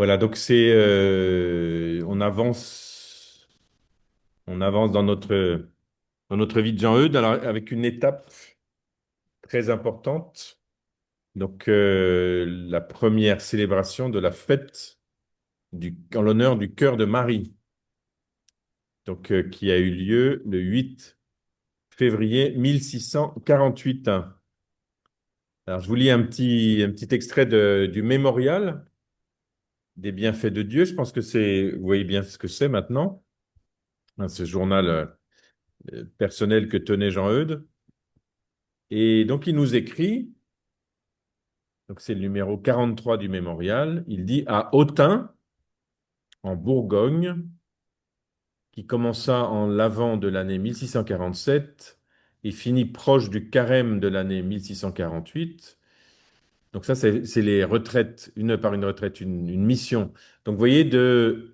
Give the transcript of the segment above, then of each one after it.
Voilà, donc on avance dans notre vie de Jean-Eudes, alors avec une étape très importante. Donc, la première célébration de la fête en l'honneur du cœur de Marie, donc, qui a eu lieu le 8 février 1648. Alors, je vous lis un petit extrait du mémorial des bienfaits de Dieu. Je pense que vous voyez bien ce que c'est maintenant, hein, ce journal personnel que tenait Jean-Eudes. Et donc, il nous écrit, donc c'est le numéro 43 du mémorial, il dit à Autun, en Bourgogne, qui commença en l'avant de l'année 1647 et finit proche du carême de l'année 1648. Donc ça, c'est les retraites, une par une retraite, une mission. Donc vous voyez, de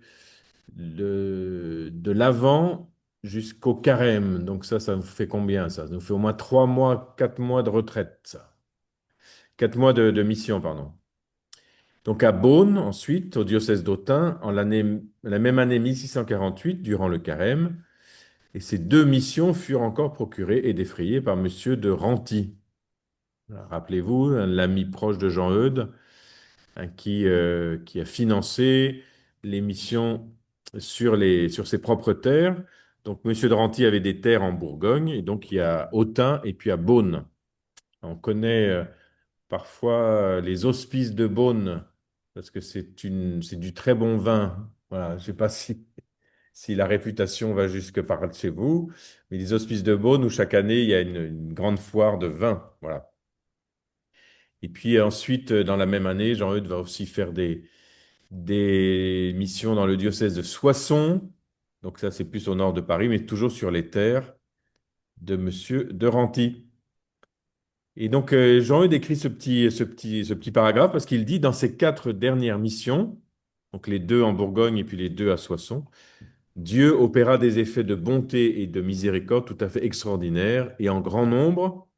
l'avant jusqu'au carême. Donc ça vous fait combien ça? Ça nous fait au moins 3 mois, 4 mois de retraite, ça. 4 mois de mission, pardon. Donc à Beaune, ensuite, au diocèse d'Autun, la même année 1648, durant le carême, et ces deux missions furent encore procurées et défrayées par Monsieur de Renty. Rappelez-vous, l'ami proche de Jean-Eudes, hein, qui a financé les missions sur ses propres terres. Donc Monsieur de Renty avait des terres en Bourgogne, et donc il y a Autun et puis à Beaune. On connaît parfois les hospices de Beaune, parce que c'est du très bon vin. Voilà, je ne sais pas si la réputation va jusque par chez vous, mais les hospices de Beaune où chaque année il y a une grande foire de vin. Voilà. Et puis ensuite, dans la même année, Jean-Eudes va aussi faire des missions dans le diocèse de Soissons. Donc ça, c'est plus au nord de Paris, mais toujours sur les terres de Monsieur de Renty. Et donc, Jean-Eudes écrit ce petit paragraphe parce qu'il dit dans ses 4 dernières missions, donc les deux en Bourgogne et puis les deux à Soissons, Dieu opéra des effets de bonté et de miséricorde tout à fait extraordinaires et en grand nombre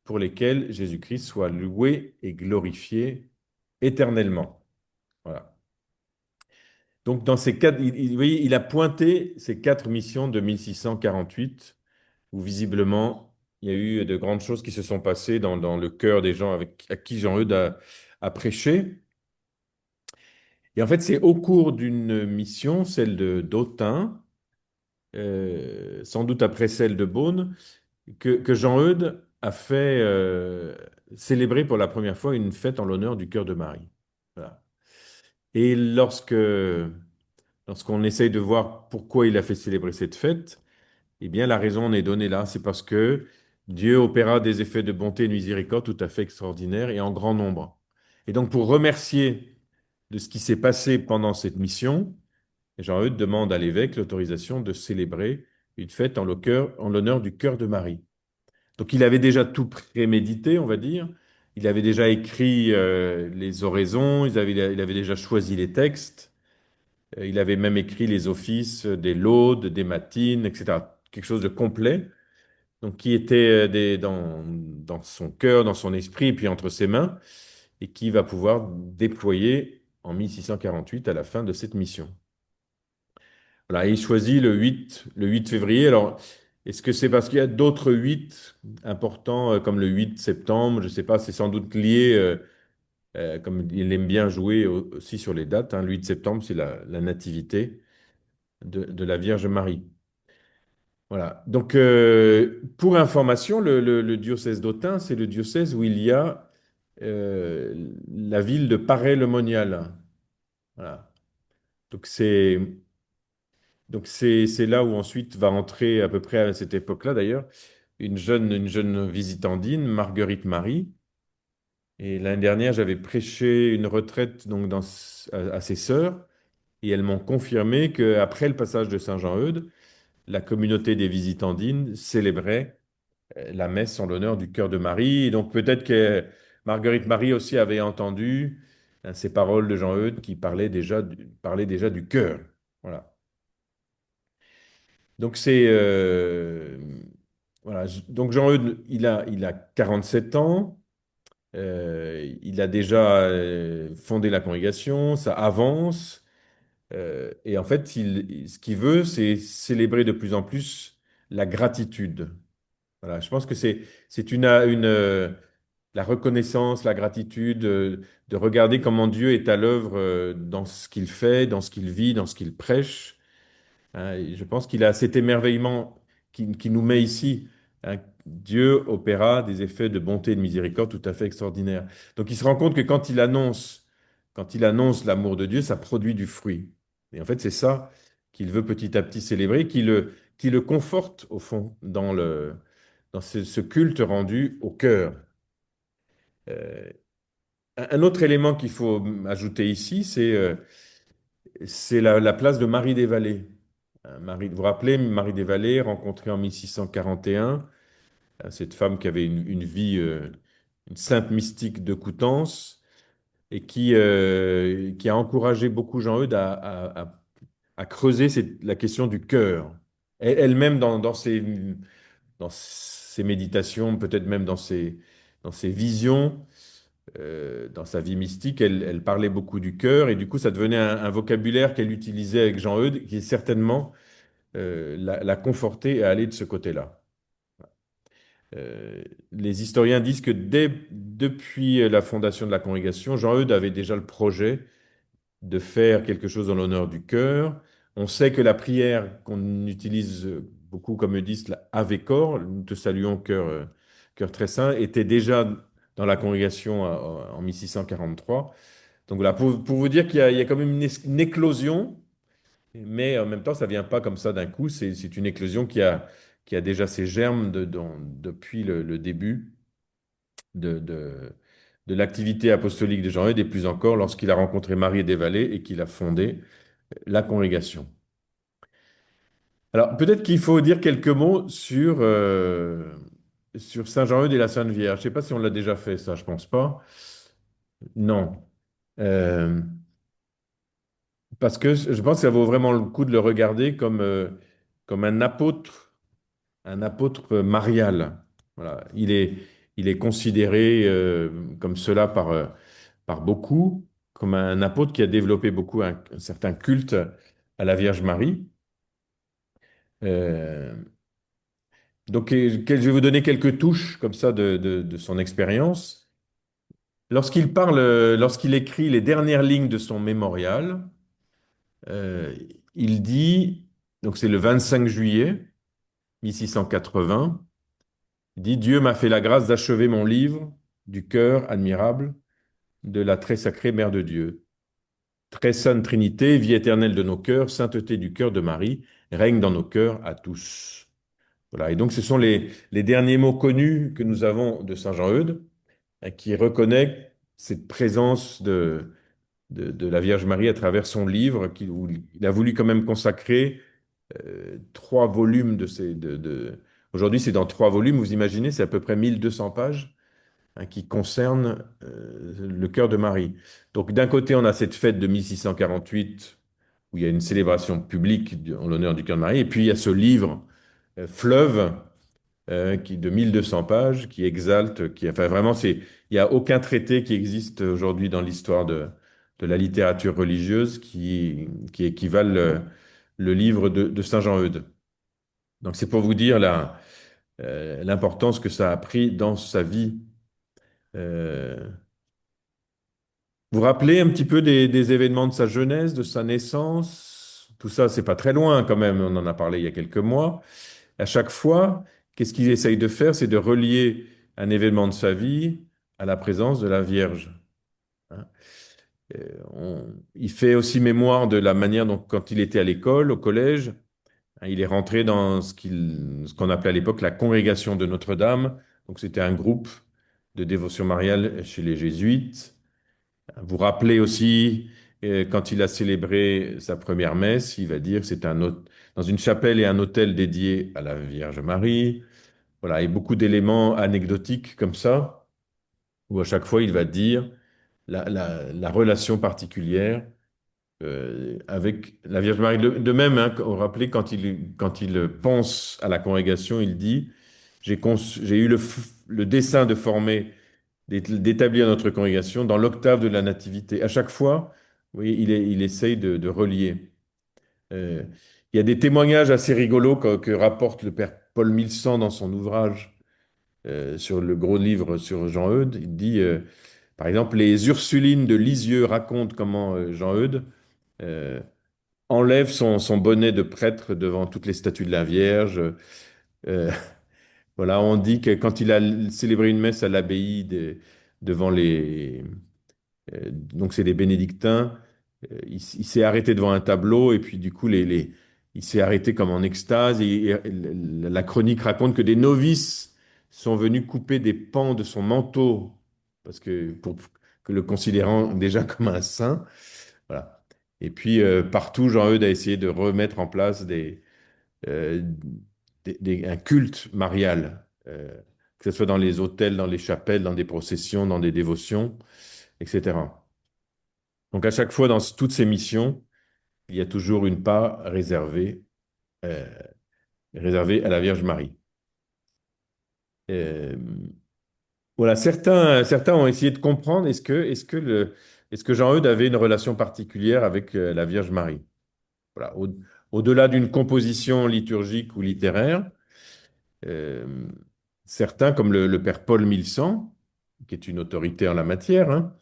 pour lesquels Jésus-Christ soit loué et glorifié éternellement. Voilà. Donc, dans ces quatre, vous voyez, il a pointé ces 4 missions de 1648 où visiblement il y a eu de grandes choses qui se sont passées dans le cœur des gens à qui Jean-Eudes a prêché. Et en fait, c'est au cours d'une mission, celle d'Autun, sans doute après celle de Beaune, que Jean-Eudes a fait célébrer pour la première fois une fête en l'honneur du cœur de Marie. Voilà. Et lorsqu'on essaye de voir pourquoi il a fait célébrer cette fête, eh bien, la raison en est donnée là. C'est parce que Dieu opéra des effets de bonté et de miséricorde tout à fait extraordinaires et en grand nombre. Et donc, pour remercier de ce qui s'est passé pendant cette mission, Jean-Eudes demande à l'évêque l'autorisation de célébrer une fête en l'honneur du cœur de Marie. Donc il avait déjà tout prémédité, on va dire. Il avait déjà écrit les oraisons, il avait déjà choisi les textes, il avait même écrit les offices des laudes, des matines, etc. Quelque chose de complet, donc qui était dans son cœur, dans son esprit, et puis entre ses mains, et qui va pouvoir déployer en 1648 à la fin de cette mission. Voilà, et il choisit le 8 février. Alors, est-ce que c'est parce qu'il y a d'autres 8 importants, comme le 8 septembre? Je ne sais pas, c'est sans doute lié, comme il aime bien jouer aussi sur les dates, hein. Le 8 septembre, c'est la nativité de la Vierge Marie. Voilà. Donc, pour information, le diocèse d'Autun, c'est le diocèse où il y a la ville de Paray-le-Monial. Voilà. Donc, c'est là où ensuite va entrer, à peu près à cette époque-là d'ailleurs, une jeune visitandine, Marguerite Marie. Et l'année dernière, j'avais prêché une retraite donc, à ses sœurs, et elles m'ont confirmé qu'après le passage de Saint-Jean-Eudes, la communauté des visitandines célébrait la messe en l'honneur du cœur de Marie. Et donc peut-être que Marguerite Marie aussi avait entendu hein, ces paroles de Jean-Eudes qui parlaient déjà du cœur. Voilà. Donc voilà. Donc Jean-Eudes, il a 47 ans. Il a déjà fondé la congrégation, ça avance. Et en fait, ce qu'il veut, c'est célébrer de plus en plus la gratitude. Voilà, je pense que c'est la reconnaissance, la gratitude, de regarder comment Dieu est à l'œuvre dans ce qu'il fait, dans ce qu'il vit, dans ce qu'il prêche. Hein. Et je pense qu'il a cet émerveillement qui nous met ici. Hein. Dieu opéra des effets de bonté et de miséricorde tout à fait extraordinaires. Donc il se rend compte que quand il annonce l'amour de Dieu, ça produit du fruit. Et en fait, c'est ça qu'il veut petit à petit célébrer, qui le conforte au fond dans ce culte rendu au cœur. Euh, un autre élément qu'il faut ajouter ici, c'est la place de Marie des Vallées. Vous vous rappelez, Marie des Vallées, rencontrée en 1641, cette femme qui avait une vie, une sainte mystique de Coutances, et qui a encouragé beaucoup Jean-Eudes à creuser la question du cœur. Elle-même, dans ses méditations, peut-être même dans ses visions, dans sa vie mystique, elle parlait beaucoup du cœur, et du coup, ça devenait un vocabulaire qu'elle utilisait avec Jean-Eudes, qui certainement l'a conforté à aller de ce côté-là. Euh, les historiens disent que depuis la fondation de la congrégation, Jean-Eudes avait déjà le projet de faire quelque chose en l'honneur du cœur. On sait que la prière qu'on utilise beaucoup, comme le disent, la Ave Cor, nous te saluons cœur très saint, était déjà dans la congrégation en 1643. Donc voilà, pour vous dire il y a quand même une éclosion, mais en même temps, ça vient pas comme ça d'un coup. C'est une éclosion qui a déjà ses germes depuis le début de l'activité apostolique de Jean-Eudes, et plus encore lorsqu'il a rencontré Marie des Vallées et qu'il a fondé la congrégation. Alors, peut-être qu'il faut dire quelques mots sur Saint Jean-Eudes et la Sainte Vierge. Je ne sais pas si on l'a déjà fait, ça, je pense pas. Non. Euh, Parce que je pense que ça vaut vraiment le coup de le regarder comme un apôtre marial. Voilà. Il est considéré comme cela par beaucoup, comme un apôtre qui a développé beaucoup un certain culte à la Vierge Marie. Euh, donc, je vais vous donner quelques touches comme ça de son expérience. Lorsqu'il écrit les dernières lignes de son mémorial, euh, il dit, donc c'est le 25 juillet 1680, il dit, Dieu m'a fait la grâce d'achever mon livre du cœur admirable de la très sacrée Mère de Dieu. Très sainte Trinité, vie éternelle de nos cœurs, sainteté du cœur de Marie, règne dans nos cœurs à tous. Voilà. Et donc, ce sont les derniers mots connus que nous avons de Saint Jean-Eudes, qui reconnaît cette présence de la Vierge Marie à travers son livre, où il a voulu quand même consacrer 3 volumes Aujourd'hui, c'est dans 3 volumes, vous imaginez, c'est à peu près 1200 pages, hein, qui concernent le cœur de Marie. Donc, d'un côté, on a cette fête de 1648, où il y a une célébration publique en l'honneur du cœur de Marie, et puis il y a ce livre, Fleuve, de 1200 pages, qui exalte, enfin vraiment, il n'y a aucun traité qui existe aujourd'hui dans l'histoire de la littérature religieuse qui équivale le livre de Saint Jean-Eudes. Donc c'est pour vous dire l'importance que ça a pris dans sa vie. Euh, Vous vous rappelez un petit peu des événements de sa jeunesse, de sa naissance? Tout ça, c'est pas très loin quand même, on en a parlé il y a quelques mois. À chaque fois, qu'est-ce qu'il essaye de faire? C'est de relier un événement de sa vie à la présence de la Vierge. Hein. Il fait aussi mémoire de la manière dont, quand il était à l'école, au collège, hein, il est rentré dans ce qu'on appelait à l'époque la congrégation de Notre-Dame. Donc, c'était un groupe de dévotion mariale chez les Jésuites. Vous rappelez aussi, quand il a célébré sa première messe, il va dire que c'est dans une chapelle et un autel dédié à la Vierge Marie. Voilà, et beaucoup d'éléments anecdotiques comme ça, où à chaque fois il va dire la relation particulière avec la Vierge Marie. De même, hein, vous vous rappelez, quand il pense à la congrégation, il dit, j'ai eu le dessein de former d'établir notre congrégation dans l'octave de la nativité. À chaque fois, oui, il essaye de relier. Euh, il y a des témoignages assez rigolos que rapporte le père Paul Milsan dans son ouvrage sur le gros livre sur Jean-Eudes. Il dit, par exemple, les Ursulines de Lisieux racontent comment Jean-Eudes euh, enlève son bonnet de prêtre devant toutes les statues de la Vierge. Euh, voilà, on dit que quand il a célébré une messe à l'abbaye devant donc c'est les bénédictins, il s'est arrêté devant un tableau et puis du coup il s'est arrêté comme en extase et la chronique raconte que des novices sont venus couper des pans de son manteau parce que pour que le considérant déjà comme un saint, voilà. Et puis partout, Jean-Eudes a essayé de remettre en place euh, un culte marial, que ce soit dans les hôtels, dans les chapelles, dans des processions, dans des dévotions, etc. Donc à chaque fois, dans toutes ces missions, il y a toujours une part euh, réservée à la Vierge Marie. Euh, voilà, certains ont essayé de comprendre est-ce que Jean-Eudes avait une relation particulière avec la Vierge Marie. Voilà, au-delà d'une composition liturgique ou littéraire, euh, certains, comme le père Paul Milsan, qui est une autorité en la matière, hein,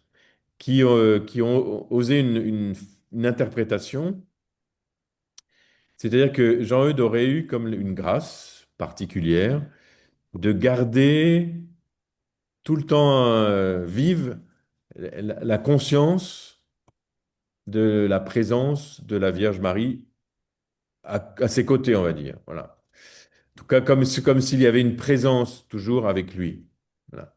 qui ont osé une interprétation. C'est-à-dire que Jean-Eudes aurait eu comme une grâce particulière de garder tout le temps vive la conscience de la présence de la Vierge Marie à ses côtés, on va dire. Voilà. En tout cas, comme s'il y avait une présence toujours avec lui. Voilà.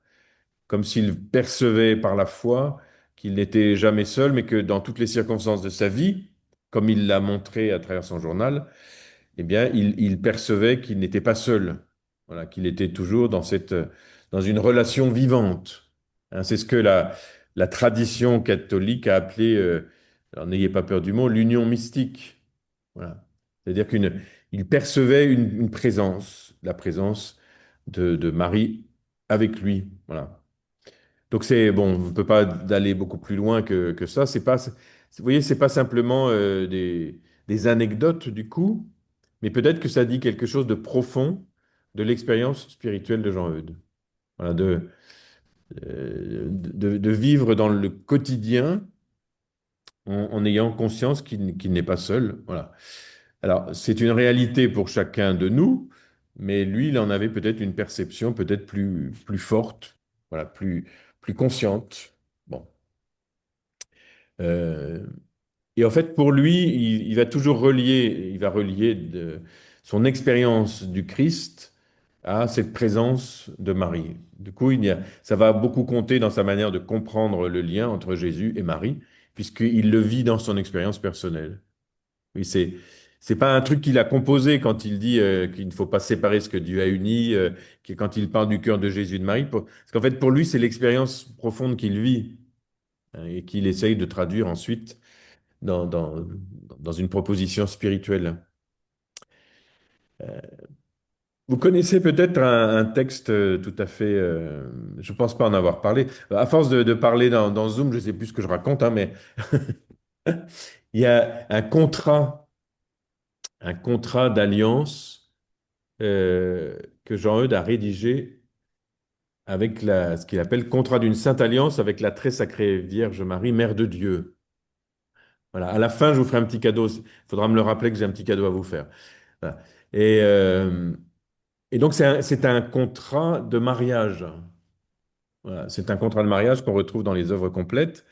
Comme s'il percevait par la foi qu'il n'était jamais seul, mais que dans toutes les circonstances de sa vie, comme il l'a montré à travers son journal, eh bien, il percevait qu'il n'était pas seul, voilà, qu'il était toujours dans une relation vivante. Hein, c'est ce que la tradition catholique a appelé, alors n'ayez pas peur du mot, l'union mystique. Voilà. C'est-à-dire il percevait une présence, la présence de Marie avec lui. Voilà. Donc c'est bon, on ne peut pas aller beaucoup plus loin que ça. C'est pas, vous voyez, c'est pas simplement des anecdotes du coup, mais peut-être que ça dit quelque chose de profond de l'expérience spirituelle de Jean-Eudes. Voilà, de vivre dans le quotidien en ayant conscience qu'il n'est pas seul. Voilà. Alors c'est une réalité pour chacun de nous, mais lui, il en avait peut-être une perception peut-être plus forte, voilà, plus consciente. Bon. Euh, et en fait, pour lui, il va toujours il va relier son expérience du Christ à cette présence de Marie. Du coup, ça va beaucoup compter dans sa manière de comprendre le lien entre Jésus et Marie, puisqu'il le vit dans son expérience personnelle. Oui, c'est pas un truc qu'il a composé quand il dit qu'il ne faut pas séparer ce que Dieu a uni, quand il parle du cœur de Jésus et de Marie, parce qu'en fait, pour lui, c'est l'expérience profonde qu'il vit, hein, et qu'il essaye de traduire ensuite dans, dans, dans une proposition spirituelle. Vous connaissez peut-être un texte tout à fait, je ne pense pas en avoir parlé. À force de parler dans Zoom, je ne sais plus ce que je raconte, hein, mais il y a un contrat d'alliance que Jean-Eudes a rédigé avec ce qu'il appelle contrat d'une sainte alliance avec la très sacrée Vierge Marie, Mère de Dieu. Voilà. À la fin, je vous ferai un petit cadeau. Il faudra me le rappeler que j'ai un petit cadeau à vous faire. Voilà. Et, euh, et donc, c'est un contrat de mariage. Voilà. C'est un contrat de mariage qu'on retrouve dans les œuvres complètes.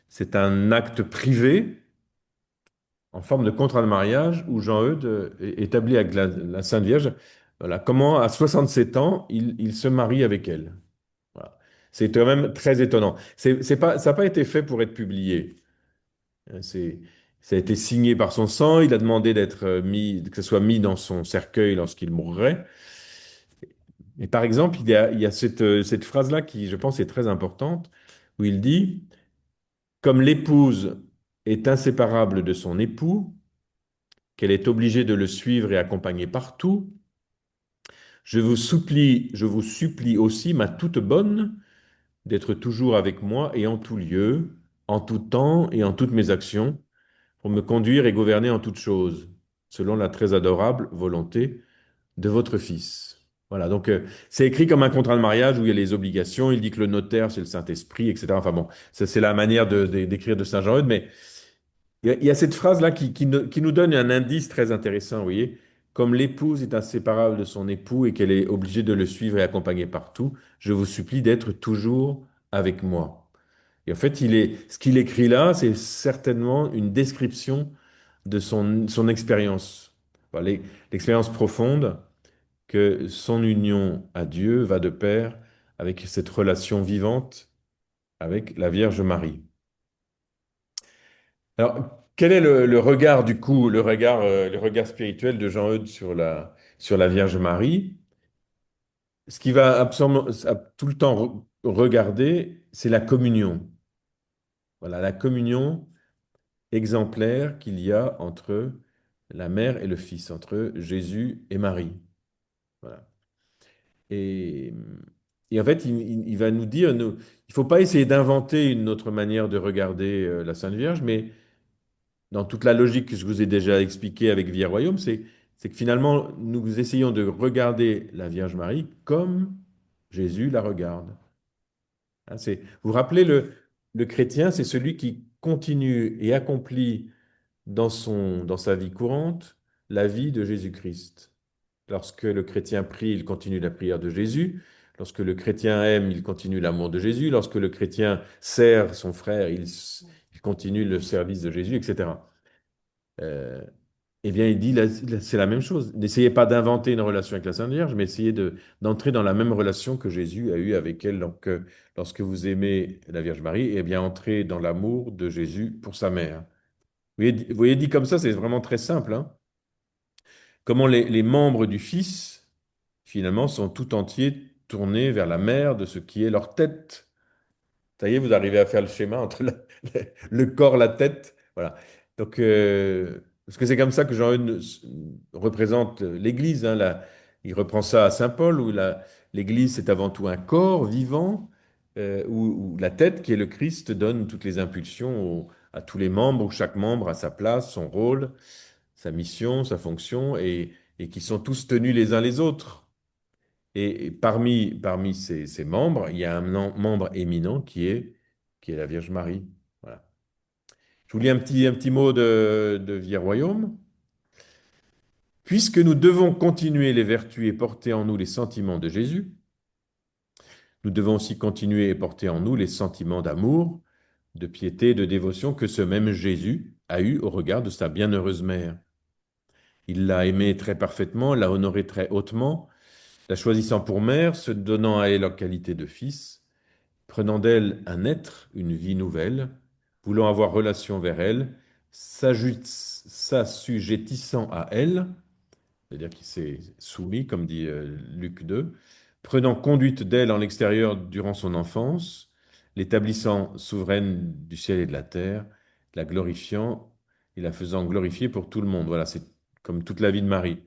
C'est un acte privé en forme de contrat de mariage où Jean-Eudes établit avec la Sainte Vierge, voilà, comment à 67 ans, il se marie avec elle. Voilà. C'est quand même très étonnant. C'est pas, ça n'a pas été fait pour être publié. Hein, ça a été signé par son sang. Il a demandé que ce soit mis dans son cercueil lorsqu'il mourrait. Et par exemple, il y a cette phrase-là qui, je pense, est très importante, où il dit, comme l'épouse est inséparable de son époux, qu'elle est obligée de le suivre et accompagner partout, je vous supplie aussi, ma toute bonne, d'être toujours avec moi et en tout lieu, en tout temps et en toutes mes actions, pour me conduire et gouverner en toutes choses, selon la très adorable volonté de votre Fils. Voilà, donc c'est écrit comme un contrat de mariage où il y a les obligations. Il dit que le notaire, c'est le Saint-Esprit, etc. Enfin bon, ça c'est la manière d'écrire de Saint Jean-Eudes, mais il y a cette phrase-là qui nous donne un indice très intéressant, vous voyez. Comme l'épouse est inséparable de son époux et qu'elle est obligée de le suivre et accompagner partout, je vous supplie d'être toujours avec moi. Et en fait, ce qu'il écrit là, c'est certainement une description de son expérience. Enfin, l'expérience profonde que son union à Dieu va de pair avec cette relation vivante avec la Vierge Marie. Alors, quel est le regard du coup, le regard spirituel de Jean-Eudes sur la Vierge Marie? Ce qu'il va absolument, tout le temps regarder, c'est la communion. Voilà, la communion exemplaire qu'il y a entre la mère et le fils, entre Jésus et Marie. Voilà. Et, et en fait, il va nous dire, il ne faut pas essayer d'inventer une autre manière de regarder la Sainte Vierge, mais dans toute la logique que je vous ai déjà expliquée avec Vie et Royaume, c'est que finalement, nous essayons de regarder la Vierge Marie comme Jésus la regarde. Hein, vous vous rappelez, le chrétien, c'est celui qui continue et accomplit dans sa vie courante la vie de Jésus-Christ. Lorsque le chrétien prie, il continue la prière de Jésus. Lorsque le chrétien aime, il continue l'amour de Jésus. Lorsque le chrétien sert son frère, il continue le service de Jésus, etc. Euh, eh bien, il dit, c'est la même chose. N'essayez pas d'inventer une relation avec la Sainte Vierge, mais essayez d'entrer dans la même relation que Jésus a eue avec elle. Donc, lorsque vous aimez la Vierge Marie, eh bien, entrez dans l'amour de Jésus pour sa mère. Vous voyez, dit comme ça, c'est vraiment très simple, hein. Comment les membres du Fils, finalement, sont tout entiers tournés vers la mère de ce qui est leur tête. Ça y est, vous arrivez à faire le schéma entre le corps, la tête. Voilà. Donc, parce que c'est comme ça que Jean-Eudes représente l'Église, hein, il reprend ça à Saint Paul, où l'Église, c'est avant tout un corps vivant, où la tête, qui est le Christ, donne toutes les impulsions à tous les membres, où chaque membre a sa place, son rôle, sa mission, sa fonction, et qui sont tous tenus les uns les autres. Et parmi ces membres, il y a membre éminent qui est la Vierge Marie. Voilà. Je vous lis un petit mot de Vie Royaume. Puisque nous devons continuer les vertus et porter en nous les sentiments de Jésus, nous devons aussi continuer et porter en nous les sentiments d'amour, de piété et de dévotion que ce même Jésus a eu au regard de sa bienheureuse mère. Il l'a aimée très parfaitement, l'a honorée très hautement, la choisissant pour mère, se donnant à elle en qualité de fils, prenant d'elle un être, une vie nouvelle, voulant avoir relation vers elle, s'assujettissant à elle, c'est-à-dire qu'il s'est soumis, comme dit Luc 2, prenant conduite d'elle en l'extérieur durant son enfance, l'établissant souveraine du ciel et de la terre, la glorifiant et la faisant glorifier pour tout le monde. Voilà, c'est comme toute la vie de Marie.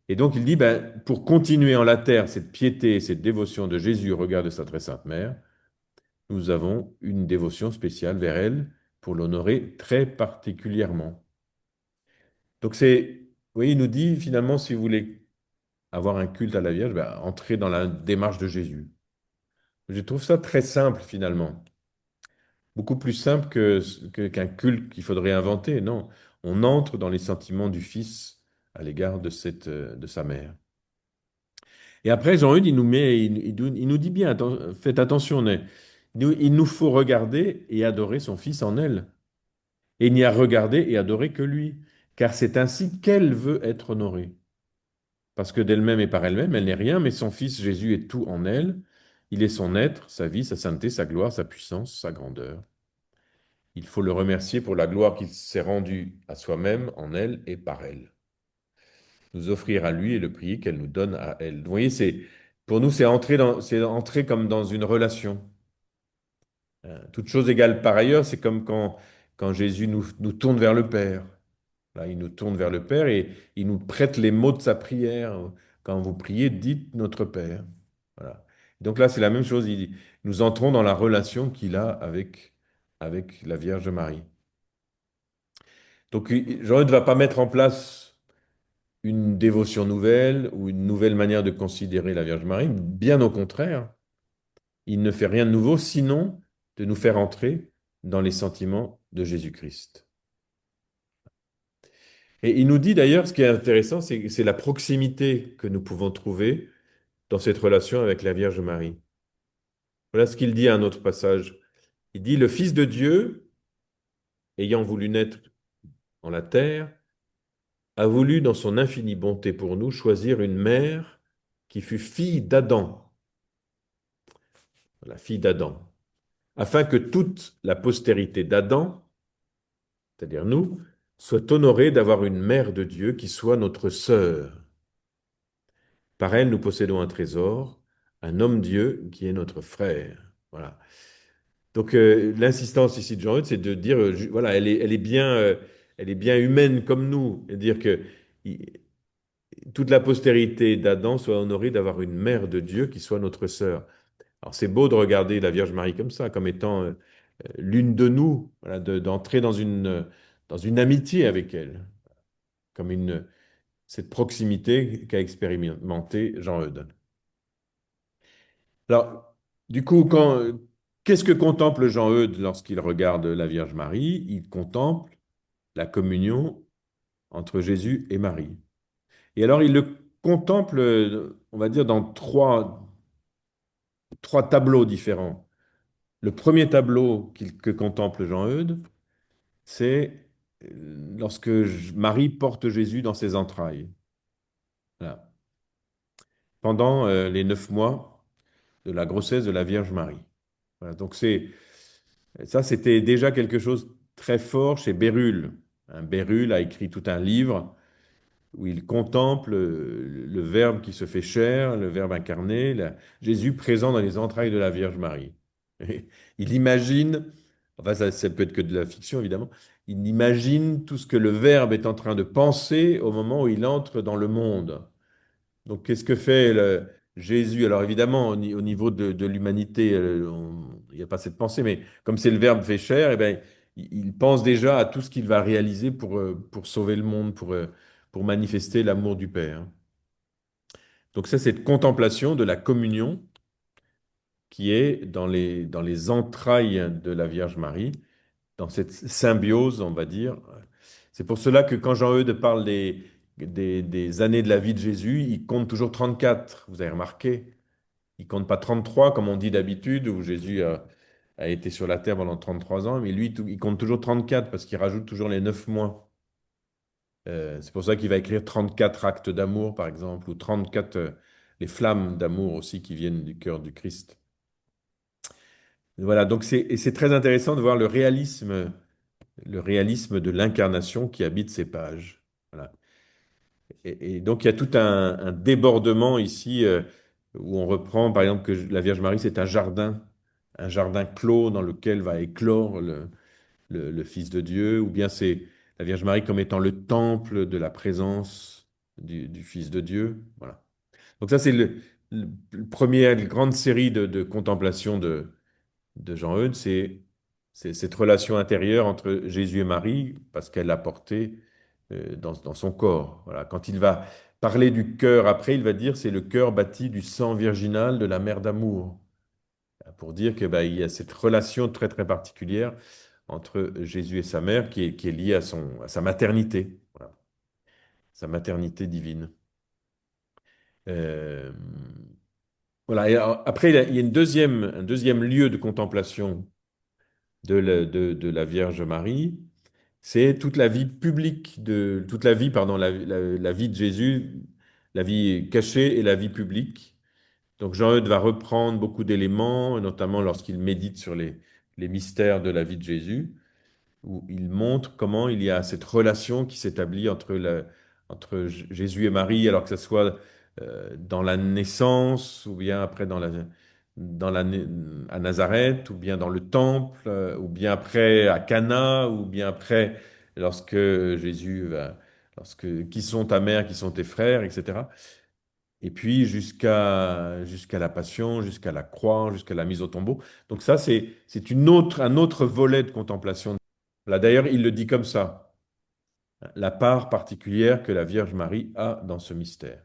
Et donc il dit, ben, pour continuer en la terre cette piété, cette dévotion de Jésus au regard de sa très sainte mère, nous avons une dévotion spéciale vers elle pour l'honorer très particulièrement. Donc vous voyez, il nous dit finalement, si vous voulez avoir un culte à la Vierge, ben, entrez dans la démarche de Jésus. Je trouve ça très simple finalement, beaucoup plus simple qu'un culte qu'il faudrait inventer. Non, on entre dans les sentiments du Fils à l'égard de sa mère. Et après, Jean-Eudes, il nous dit bien, faites attention, il nous faut regarder et adorer son Fils en elle. Et il n'y a regardé et adoré que lui, car c'est ainsi qu'elle veut être honorée. Parce que d'elle-même et par elle-même, elle n'est rien, mais son Fils Jésus est tout en elle. Il est son être, sa vie, sa sainteté, sa gloire, sa puissance, sa grandeur. Il faut le remercier pour la gloire qu'il s'est rendue à soi-même, en elle et par elle. Nous offrir à lui et le prier qu'elle nous donne à elle. Vous voyez, pour nous, c'est entrer comme dans une relation. Toute chose égale par ailleurs, c'est comme quand Jésus nous tourne vers le Père. Là, il nous tourne vers le Père et il nous prête les mots de sa prière. Quand vous priez, dites notre Père. Voilà. Donc là, c'est la même chose. Nous entrons dans la relation qu'il a avec la Vierge Marie. Donc Jean-Eudes ne va pas mettre en place une dévotion nouvelle ou une nouvelle manière de considérer la Vierge Marie. Bien au contraire, il ne fait rien de nouveau, sinon de nous faire entrer dans les sentiments de Jésus-Christ. Et il nous dit d'ailleurs, ce qui est intéressant, c'est la proximité que nous pouvons trouver dans cette relation avec la Vierge Marie. Voilà ce qu'il dit à un autre passage. Il dit, le Fils de Dieu, ayant voulu naître en la terre, a voulu, dans son infinie bonté pour nous, choisir une mère qui fut fille d'Adam, la fille d'Adam, afin que toute la postérité d'Adam, c'est-à-dire nous, soit honorée d'avoir une mère de Dieu qui soit notre sœur. Par elle, nous possédons un trésor, un homme-dieu qui est notre frère. Voilà. Donc, l'insistance ici de Jean-Eudes, c'est de dire, voilà, elle est bien humaine comme nous, et dire que toute la postérité d'Adam soit honorée d'avoir une mère de Dieu qui soit notre sœur. Alors, c'est beau de regarder la Vierge Marie comme ça, comme étant l'une de nous, voilà, d'entrer dans une amitié avec elle, comme cette proximité qu'a expérimenté Jean-Eudes. Alors, du coup, qu'est-ce que contemple Jean-Eudes lorsqu'il regarde la Vierge Marie? Il contemple la communion entre Jésus et Marie. Et alors, il le contemple, on va dire, dans trois tableaux différents. Le premier tableau que contemple Jean-Eudes, c'est lorsque Marie porte Jésus dans ses entrailles, voilà, pendant les 9 mois de la grossesse de la Vierge Marie. Voilà, donc ça, c'était déjà quelque chose de très fort chez Bérulle. Bérulle a écrit tout un livre où il contemple le Verbe qui se fait chair, le Verbe incarné, Jésus présent dans les entrailles de la Vierge Marie. Et il imagine, enfin ça peut être que de la fiction évidemment, il imagine tout ce que le Verbe est en train de penser au moment où il entre dans le monde. Donc, qu'est-ce que fait Jésus? Alors, évidemment, au niveau de l'humanité, il n'y a pas cette pensée, mais comme c'est le Verbe fait chair, eh ben, il pense déjà à tout ce qu'il va réaliser pour sauver le monde, pour manifester l'amour du Père. Donc, ça, cette contemplation de la communion qui est dans les entrailles de la Vierge Marie, dans cette symbiose, on va dire. C'est pour cela que quand Jean-Eudes parle des années de la vie de Jésus, il compte toujours 34. Vous avez remarqué? Il compte pas 33 comme on dit d'habitude, où Jésus a été sur la terre pendant 33 ans, mais lui, il compte toujours 34 parce qu'il rajoute toujours les 9 mois. C'est pour ça qu'il va écrire 34 actes d'amour, par exemple, ou 34 les flammes d'amour aussi qui viennent du cœur du Christ. Voilà, donc et c'est très intéressant de voir le réalisme de l'incarnation qui habite ces pages. Voilà. Et donc il y a tout un débordement ici où on reprend, par exemple, que la Vierge Marie, c'est un jardin clos dans lequel va éclore le Fils de Dieu, ou bien c'est la Vierge Marie comme étant le temple de la présence du Fils de Dieu. Voilà. Donc ça, c'est le premier, la grande série de contemplations de Jean-Eudes, c'est cette relation intérieure entre Jésus et Marie, parce qu'elle l'a porté dans son corps. Voilà. Quand il va parler du cœur après, il va dire c'est le cœur bâti du sang virginal de la mère d'amour, pour dire que bah, il y a cette relation très très particulière entre Jésus et sa mère qui est liée à sa maternité, voilà, sa maternité divine. Euh, voilà. Et alors, après, il y a un deuxième lieu de contemplation de la Vierge Marie, c'est toute la vie publique toute la vie, pardon, la vie de Jésus, la vie cachée et la vie publique. Donc Jean-Eudes va reprendre beaucoup d'éléments, notamment lorsqu'il médite sur les mystères de la vie de Jésus, où il montre comment il y a cette relation qui s'établit entre Jésus et Marie, alors que ce soit dans la naissance, ou bien après à Nazareth, ou bien dans le temple, ou bien après à Cana, ou bien après lorsque Jésus va, qui sont ta mère, qui sont tes frères, etc. et puis jusqu'à la passion, jusqu'à la croix, jusqu'à la mise au tombeau. Donc ça, c'est un autre volet de contemplation. Là, d'ailleurs, il le dit comme ça, la part particulière que la Vierge Marie a dans ce mystère.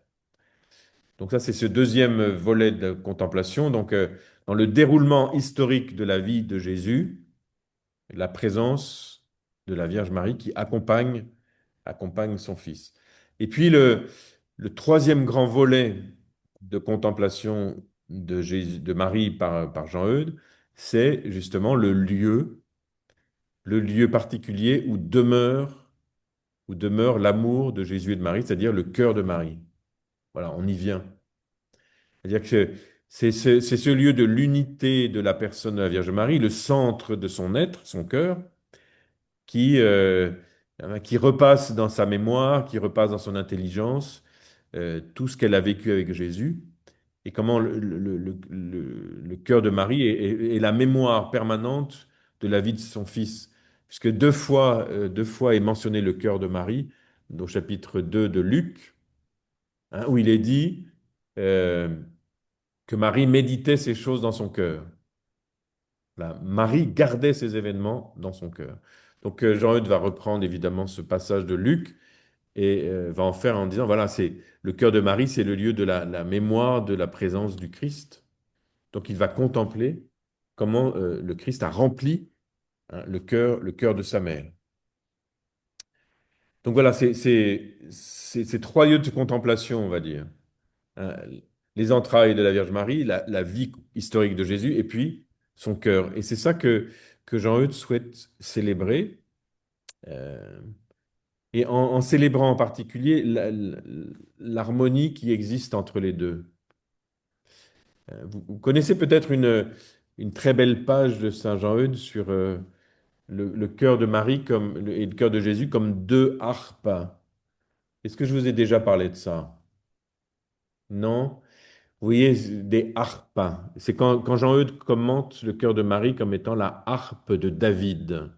Donc ça, c'est ce deuxième volet de contemplation. Donc, dans le déroulement historique de la vie de Jésus, la présence de la Vierge Marie qui accompagne son Fils. Et puis le troisième grand volet de contemplation de Jésus, de Marie par Jean-Eudes, c'est justement le lieu particulier où demeure l'amour de Jésus et de Marie, c'est-à-dire le cœur de Marie. Voilà, on y vient. C'est-à-dire que c'est ce lieu de l'unité de la personne de la Vierge Marie, le centre de son être, son cœur, qui, euh, qui repasse dans sa mémoire, qui repasse dans son intelligence, tout ce qu'elle a vécu avec Jésus, et comment le cœur de Marie est la mémoire permanente de la vie de son Fils. Puisque deux fois est mentionné le cœur de Marie, au chapitre 2 de Luc, hein, où il est dit euh, que Marie méditait ces choses dans son cœur. Voilà. Marie gardait ces événements dans son cœur. Donc Jean-Eudes va reprendre évidemment ce passage de Luc et va en faire en disant, voilà, c'est le cœur de Marie, c'est le lieu de la mémoire de la présence du Christ. Donc il va contempler comment le Christ a rempli, hein, le cœur de sa mère. Donc voilà, c'est trois lieux de contemplation, on va dire, hein. Les entrailles de la Vierge Marie, la vie historique de Jésus, et puis son cœur. Et c'est ça que Jean-Eudes souhaite célébrer. euh, et en célébrant en particulier l'harmonie qui existe entre les deux. Vous connaissez peut-être une très belle page de Saint Jean-Eudes sur le cœur de Marie et le cœur de Jésus comme deux harpes. Est-ce que je vous ai déjà parlé de ça? Non? Vous voyez, des harpes. C'est quand Jean-Eudes commente le cœur de Marie comme étant la harpe de David,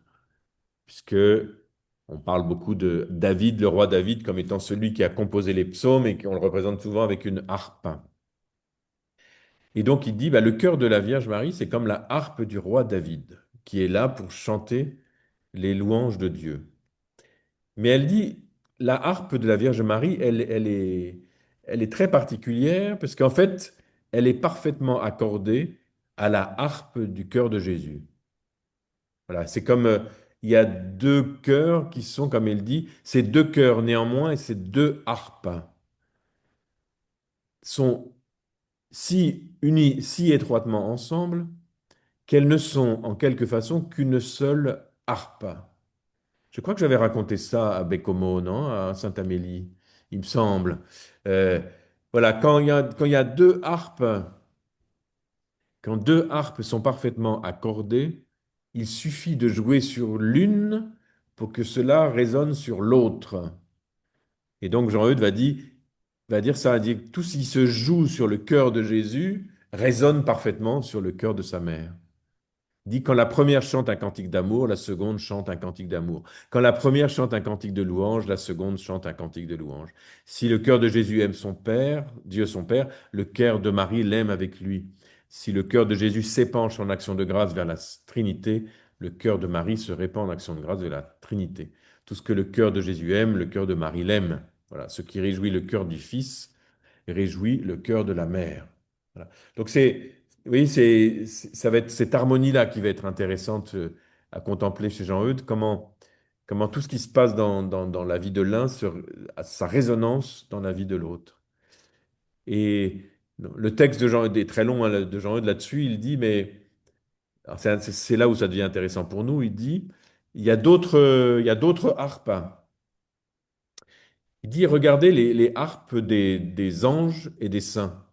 puisque on parle beaucoup de David, le roi David, comme étant celui qui a composé les psaumes et qu'on le représente souvent avec une harpe. Et donc il dit, bah, le cœur de la Vierge Marie, c'est comme la harpe du roi David, qui est là pour chanter les louanges de Dieu. Mais elle dit, la harpe de la Vierge Marie, elle est très particulière parce qu'en fait, elle est parfaitement accordée à la harpe du cœur de Jésus. Voilà, c'est comme il y a deux cœurs qui sont, comme elle dit, ces deux cœurs néanmoins et ces deux harpes sont si unis, si étroitement ensemble qu'elles ne sont en quelque façon qu'une seule harpe. Je crois que j'avais raconté ça à Bécomo, non? À Saint-Amélie, il me semble. Euh, voilà, quand il y a quand deux harpes sont parfaitement accordées, il suffit de jouer sur l'une pour que cela résonne sur l'autre. Et donc Jean-Eudes va dire ça, va dire que tout ce qui se joue sur le cœur de Jésus résonne parfaitement sur le cœur de sa mère. Dit quand la première chante un cantique d'amour, la seconde chante un cantique d'amour. Quand la première chante un cantique de louange, la seconde chante un cantique de louange. Si le cœur de Jésus aime son Père, Dieu son Père, le cœur de Marie l'aime avec lui. Si le cœur de Jésus s'épanche en action de grâce vers la Trinité, le cœur de Marie se répand en action de grâce vers la Trinité. Tout ce que le cœur de Jésus aime, le cœur de Marie l'aime. Voilà, ce qui réjouit le cœur du Fils réjouit le cœur de la mère. Voilà. Donc oui, ça va être cette harmonie-là qui va être intéressante à contempler chez Jean-Eudes, comment tout ce qui se passe dans la vie de l'un a sa résonance dans la vie de l'autre. Et le texte de Jean-Eudes est très long, hein, de Jean-Eudes là-dessus, il dit, mais alors c'est là où ça devient intéressant pour nous, il dit, il y a d'autres harpes. Il dit, regardez les harpes des anges et des saints.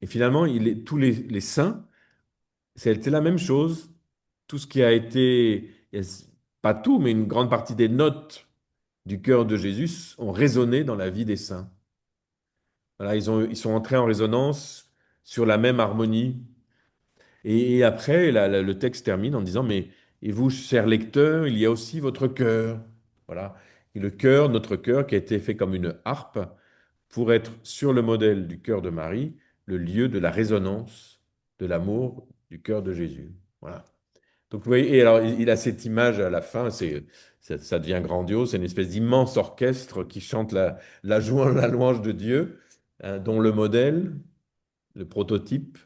Et finalement, tous les saints, c'est la même chose. Tout ce qui a été, pas tout, mais une grande partie des notes du cœur de Jésus ont résonné dans la vie des saints. Voilà, ils sont entrés en résonance sur la même harmonie. Et après, le texte termine en disant, mais et vous, chers lecteurs, il y a aussi votre cœur. Voilà. Et le cœur, notre cœur, qui a été fait comme une harpe, pour être sur le modèle du cœur de Marie, le lieu de la résonance de l'amour du cœur de Jésus. Voilà. Donc, vous voyez, et alors, il a cette image à la fin, ça devient grandiose, c'est une espèce d'immense orchestre qui chante la louange de Dieu, hein, dont le modèle, le prototype,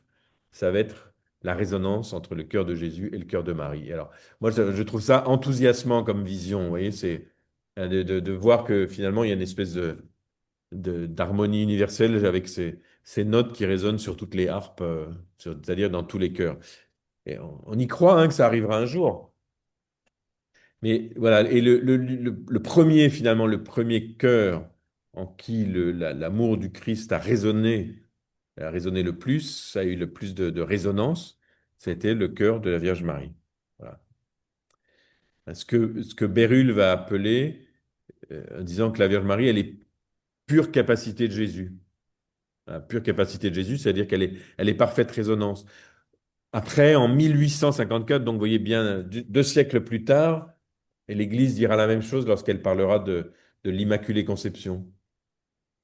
ça va être la résonance entre le cœur de Jésus et le cœur de Marie. Alors, moi, je trouve ça enthousiasmant comme vision, vous voyez, c'est de voir que finalement, il y a une espèce d'harmonie universelle avec ces notes qui résonnent sur toutes les harpes, c'est-à-dire dans tous les cœurs. Et on y croit hein, que ça arrivera un jour. Mais voilà, et le premier, finalement, le premier cœur en qui l'amour du Christ a résonné le plus, ça a eu le plus de résonance, c'était le cœur de la Vierge Marie. Voilà. Ce que Bérulle va appeler, en disant que la Vierge Marie, elle est pure capacité de Jésus. La pure capacité de Jésus, c'est-à-dire elle est parfaite résonance. Après, en 1854, donc vous voyez bien, 2 siècles plus tard, et l'Église dira la même chose lorsqu'elle parlera de l'Immaculée Conception.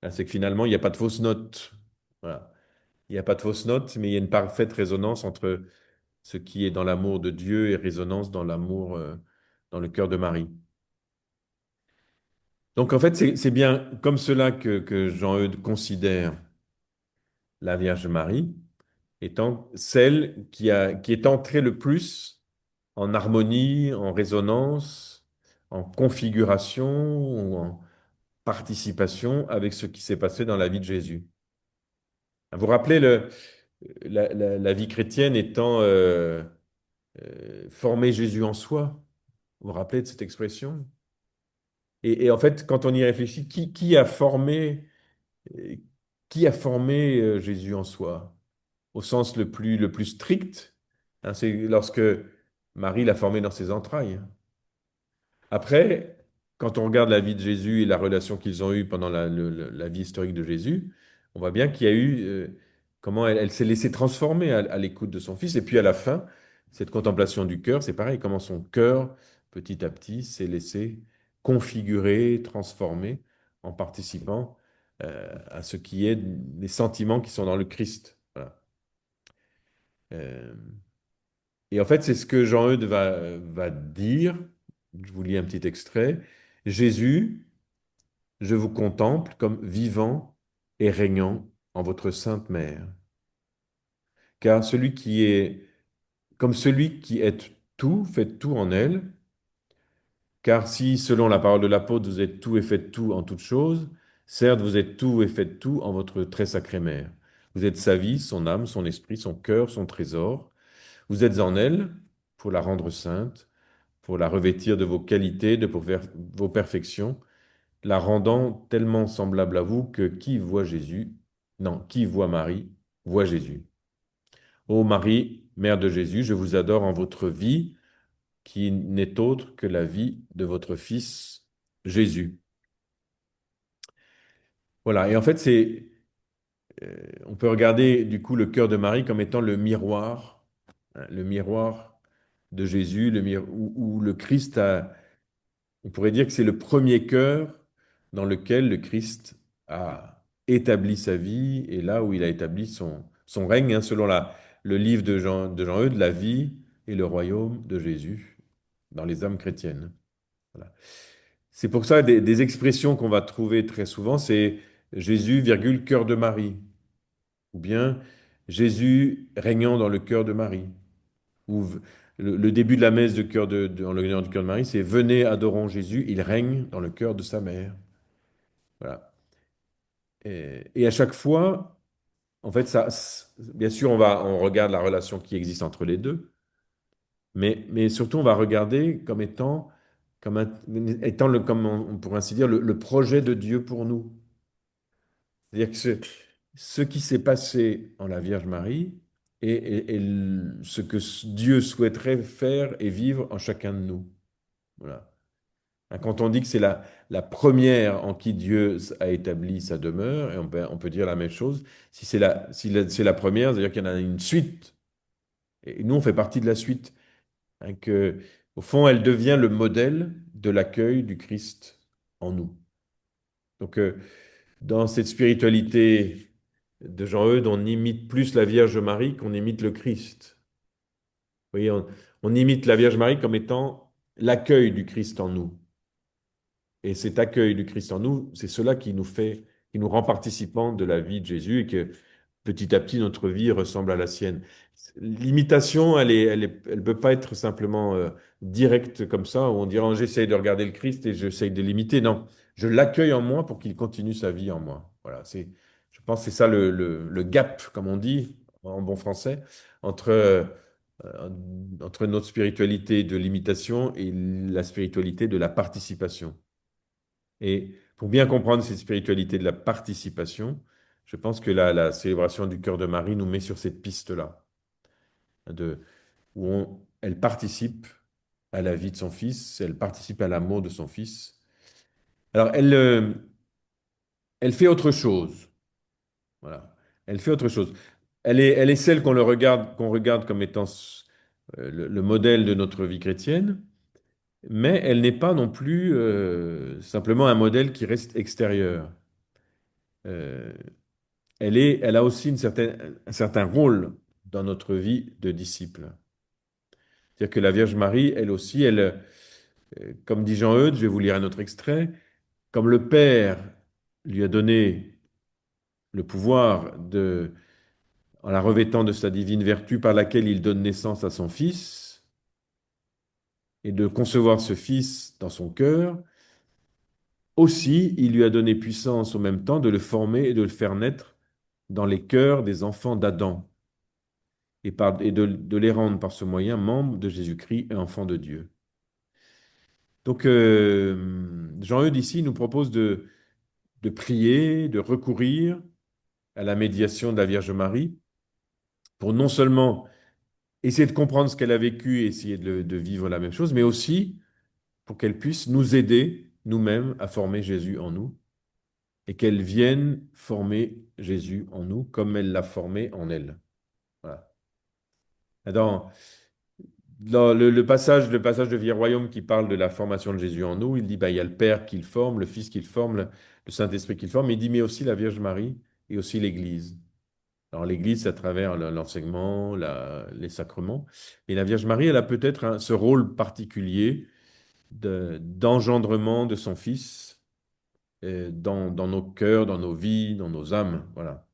C'est que finalement, il n'y a pas de fausse note. Voilà. Il n'y a pas de fausse note, mais il y a une parfaite résonance entre ce qui est dans l'amour de Dieu et résonance dans l'amour, dans le cœur de Marie. Donc en fait, c'est bien comme cela que Jean-Eudes considère la Vierge Marie étant celle qui est entrée le plus en harmonie, en résonance, en configuration ou en participation avec ce qui s'est passé dans la vie de Jésus. Vous vous rappelez la vie chrétienne étant former Jésus en soi? Vous vous rappelez de cette expression? Et en fait, quand on y réfléchit, euh, qui a formé Jésus en soi? Au sens le plus strict, hein, c'est lorsque Marie l'a formé dans ses entrailles. Après, quand on regarde la vie de Jésus et la relation qu'ils ont eue pendant la vie historique de Jésus, on voit bien qu'il y a eu comment elle s'est laissée transformer à l'écoute de son fils. Et puis à la fin, cette contemplation du cœur, c'est pareil, comment son cœur, petit à petit, s'est laissé configurer, transformer en participant à ce qui est les sentiments qui sont dans le Christ. Voilà. Euh, et en fait, c'est ce que Jean-Eudes va dire. Je vous lis un petit extrait. Jésus, je vous contemple comme vivant et régnant en votre sainte mère. Car celui qui est tout, fait tout en elle. Car si, selon la parole de l'apôtre, vous êtes tout et faites tout en toutes choses, certes, vous êtes tout et faites tout en votre très sacrée mère. Vous êtes sa vie, son âme, son esprit, son cœur, son trésor. Vous êtes en elle pour la rendre sainte, pour la revêtir de vos qualités, vos perfections, la rendant tellement semblable à vous que qui voit Jésus, non, qui voit Marie, voit Jésus. Ô Marie, Mère de Jésus, je vous adore en votre vie, qui n'est autre que la vie de votre Fils Jésus. Voilà, et en fait, on peut regarder du coup le cœur de Marie comme étant hein, le miroir de Jésus, où le Christ on pourrait dire que c'est le premier cœur dans lequel le Christ a établi sa vie et là où il a établi son règne, hein, selon le livre de Jean Eudes, la vie et le royaume de Jésus dans les âmes chrétiennes. Voilà. C'est pour ça des expressions qu'on va trouver très souvent, c'est Jésus, virgule, cœur de Marie, ou bien Jésus régnant dans le cœur de Marie. Ou le début de la messe dans le cœur du cœur de Marie, c'est Venez, adorons Jésus, il règne dans le cœur de sa mère. Voilà. Et à chaque fois, en fait, bien sûr, on regarde la relation qui existe entre les deux, mais surtout, on va regarder comme étant, comme on pourrait ainsi dire, le projet de Dieu pour nous. C'est-à-dire que ce qui s'est passé en la Vierge Marie et ce que Dieu souhaiterait faire et vivre en chacun de nous. Voilà. Hein, quand on dit que c'est la première en qui Dieu a établi sa demeure, et on peut dire la même chose, si c'est la première, c'est-à-dire qu'il y en a une suite, et nous on fait partie de la suite, hein, au fond elle devient le modèle de l'accueil du Christ en nous. Donc dans cette spiritualité de Jean-Eudes, on imite plus la Vierge Marie qu'on imite le Christ. Vous voyez, on imite la Vierge Marie comme étant l'accueil du Christ en nous. Et cet accueil du Christ en nous, c'est cela qui nous fait, qui nous rend participants de la vie de Jésus et que petit à petit notre vie ressemble à la sienne. L'imitation, elle peut pas être simplement directe comme ça, où on dirait j'essaye de regarder le Christ et j'essaye de l'imiter. Non, je l'accueille en moi pour qu'il continue sa vie en moi. Voilà, je pense que c'est ça le gap, comme on dit en bon français, entre, euh, entre notre spiritualité de l'imitation et la spiritualité de la participation. Et pour bien comprendre cette spiritualité de la participation, je pense que la célébration du cœur de Marie nous met sur cette piste-là, de, elle participe à la vie de son fils, elle participe à l'amour de son fils. Alors, elle fait autre chose. Voilà. Elle fait autre chose. Elle est celle qu'on regarde comme étant le modèle de notre vie chrétienne, mais elle n'est pas non plus simplement un modèle qui reste extérieur. Euh, elle a aussi un certain rôle dans notre vie de disciple. C'est-à-dire que la Vierge Marie, elle aussi, comme dit Jean Eudes, je vais vous lire un autre extrait, comme le Père lui a donné le pouvoir en la revêtant de sa divine vertu par laquelle il donne naissance à son Fils, et de concevoir ce Fils dans son cœur, aussi il lui a donné puissance au même temps de le former et de le faire naître dans les cœurs des enfants d'Adam et de les rendre par ce moyen membres de Jésus-Christ et enfants de Dieu. Donc, Jean-Eudes ici nous propose de prier, de recourir à la médiation de la Vierge Marie pour non seulement essayer de comprendre ce qu'elle a vécu et essayer de vivre la même chose, mais aussi pour qu'elle puisse nous aider nous-mêmes à former Jésus en nous et qu'elle vienne former Jésus en nous comme elle l'a formé en elle. Voilà. Dans, Dans le passage de Vie et Royaume qui parle de la formation de Jésus en nous, il dit bah, il y a le Père qui le forme, le Fils qui le forme, le Saint-Esprit qui le forme, mais il dit mais aussi la Vierge Marie et aussi l'Église. Alors l'Église, c'est à travers l'enseignement, les sacrements, et la Vierge Marie, elle a peut-être ce rôle particulier d'engendrement de son Fils dans nos cœurs, dans nos vies, dans nos âmes, voilà,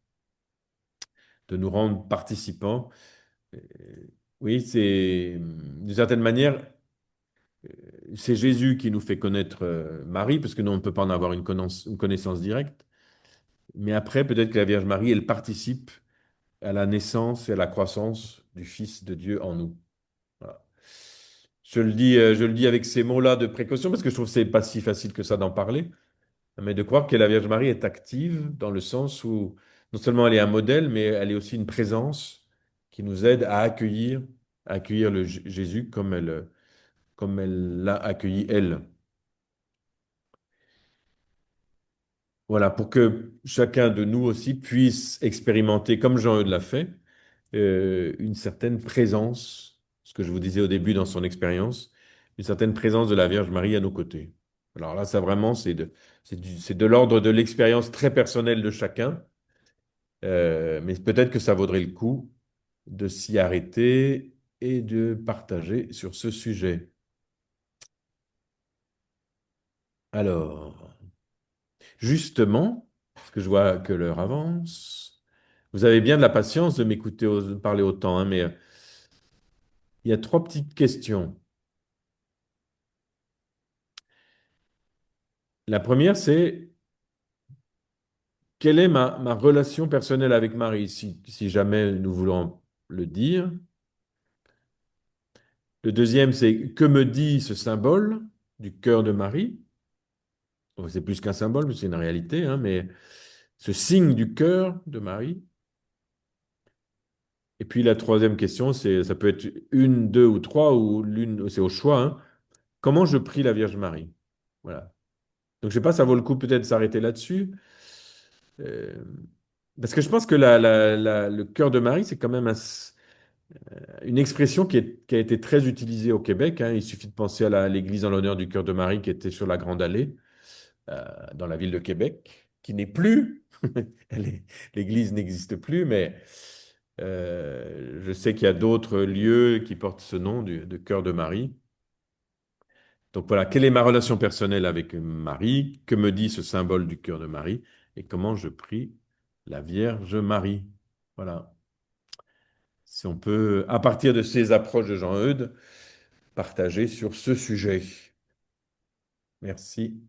de nous rendre participants. Euh, Oui, c'est d'une certaine manière. C'est Jésus qui nous fait connaître Marie, parce que nous, on ne peut pas en avoir une connaissance directe. Mais après, peut-être que la Vierge Marie, elle participe à la naissance et à la croissance du Fils de Dieu en nous. Voilà. Je le dis avec ces mots-là de précaution, parce que je trouve que c'est pas si facile que ça d'en parler, mais de croire que la Vierge Marie est active dans le sens où non seulement elle est un modèle, mais elle est aussi une présence qui nous aide à accueillir Jésus comme elle l'a accueilli elle. Voilà, pour que chacun de nous aussi puisse expérimenter, comme Jean-Eudes l'a fait, une certaine présence, ce que je vous disais au début dans son expérience, une certaine présence de la Vierge Marie à nos côtés. Alors là, ça vraiment, c'est de l'ordre de l'expérience très personnelle de chacun, mais peut-être que ça vaudrait le coup de s'y arrêter et de partager sur ce sujet. Alors, justement, parce que je vois que l'heure avance, vous avez bien de la patience de m'écouter parler autant, hein, mais il y a trois petites questions. La première, c'est quelle est ma relation personnelle avec Marie, si jamais nous voulons le dire. Le deuxième, c'est que me dit ce symbole du cœur de Marie? Bon, c'est plus qu'un symbole, mais c'est une réalité, hein, mais ce signe du cœur de Marie. Et puis la troisième question, ça peut être une, deux ou trois, ou l'une, c'est au choix, hein. Comment je prie la Vierge Marie? Voilà. Donc, je sais pas, ça vaut le coup peut-être de s'arrêter là-dessus. Euh, Parce que je pense que le cœur de Marie, c'est quand même une expression qui a été très utilisée au Québec, hein. Il suffit de penser à l'église en l'honneur du cœur de Marie qui était sur la Grande Allée, dans la ville de Québec. qui n'est plus. Elle L'Église n'existe plus, mais je sais qu'il y a d'autres lieux qui portent ce nom de cœur de Marie. Donc voilà, quelle est ma relation personnelle avec Marie? Que me dit ce symbole du cœur de Marie? Et comment je prie la Vierge Marie? Voilà. Si on peut, à partir de ces approches de Jean-Eudes, partager sur ce sujet. Merci.